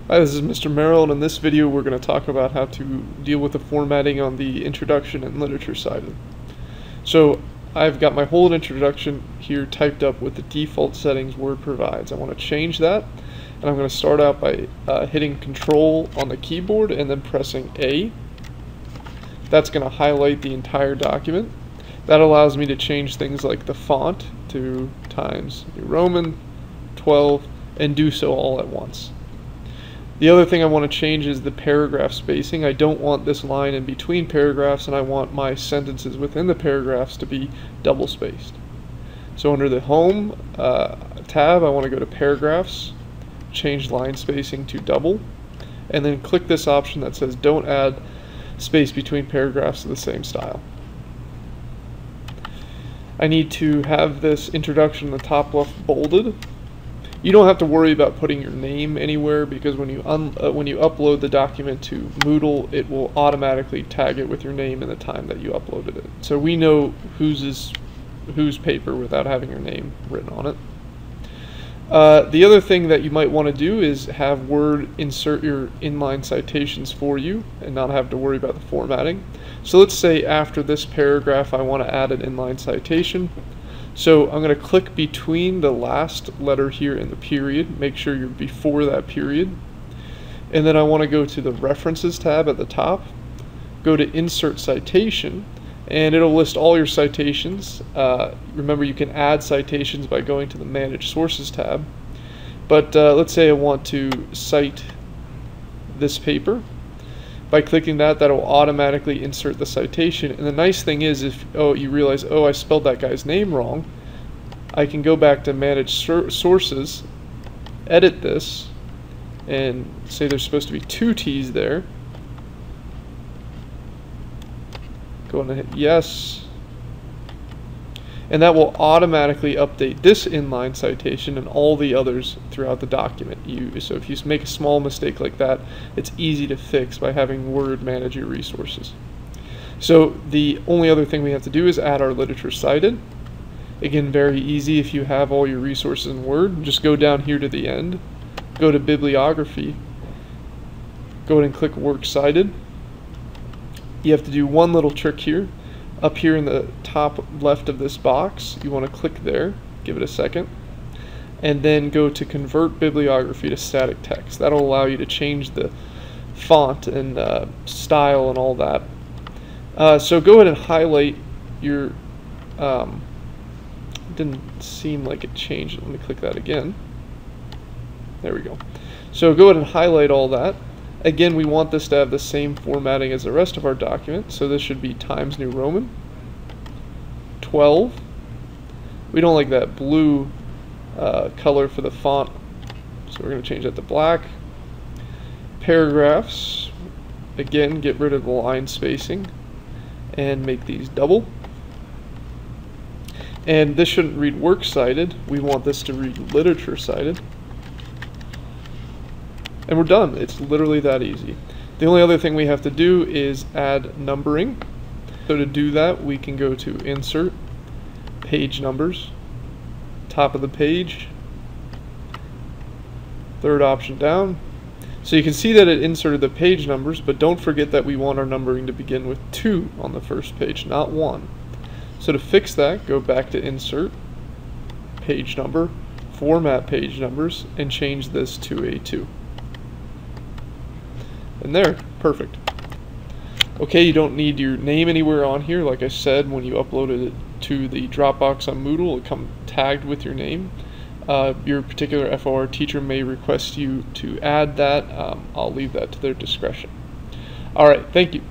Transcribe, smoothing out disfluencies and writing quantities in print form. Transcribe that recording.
Hi, this is Mr. Merrill, and in this video we're going to talk about how to deal with the formatting on the introduction and literature side. So I've got my whole introduction here typed up with the default settings Word provides. I want to change that, and I'm going to start out by hitting Control on the keyboard and then pressing A. That's going to highlight the entire document. That allows me to change things like the font to Times New Roman, 12, and do so all at once. The other thing I want to change is the paragraph spacing. I don't want this line in between paragraphs, and I want my sentences within the paragraphs to be double spaced. So under the Home tab, I want to go to Paragraphs, change line spacing to double, and then click this option that says don't add space between paragraphs of the same style. I need to have this introduction in the top left bolded. You don't have to worry about putting your name anywhere, because when you upload the document to Moodle, it will automatically tag it with your name and the time that you uploaded it. So we know whose paper without having your name written on it. The other thing that you might want to do is have Word insert your inline citations for you and not have to worry about the formatting. So let's say after this paragraph I want to add an inline citation. So I'm going to click between the last letter here and the period. Make sure you're before that period. And then I want to go to the References tab at the top, go to Insert Citation, and it'll list all your citations. Remember, you can add citations by going to the Manage Sources tab. But let's say I want to cite this paper. By clicking that, that'll automatically insert the citation. And the nice thing is, if you realize, I spelled that guy's name wrong, I can go back to Manage Sources, edit this, and say there's supposed to be 2 T's there. Go and hit yes. And that will automatically update this inline citation and all the others throughout the document. So if you make a small mistake like that, it's easy to fix by having Word manage your resources. So the only other thing we have to do is add our literature cited. Again, very easy if you have all your resources in Word. Just go down here to the end, go to Bibliography, go ahead and click Works Cited. You have to do one little trick here. Up here in the top left of this box, you want to click there, give it a second, and then go to Convert Bibliography to Static Text. That'll allow you to change the font and style and all that. So go ahead and highlight your, didn't seem like it changed. Let me click that again. There we go. So go ahead and highlight all that. Again, we want this to have the same formatting as the rest of our document, so this should be Times New Roman, 12. We don't like that blue color for the font, so we're going to change that to black. Paragraphs, again, get rid of the line spacing and make these double. And this shouldn't read Works Cited, we want this to read Literature Cited. And we're done. It's literally that easy. The only other thing we have to do is add numbering. So to do that, we can go to Insert, Page Numbers, top of the page, third option down. So you can see that it inserted the page numbers, but don't forget that we want our numbering to begin with 2 on the first page, not 1. So to fix that, go back to Insert, Page Number, Format Page Numbers, and change this to a 2. And there, perfect. Okay, you don't need your name anywhere on here. Like I said, when you uploaded it to the Dropbox on Moodle, it'll come tagged with your name. Your particular FOR teacher may request you to add that. I'll leave that to their discretion. Alright, thank you.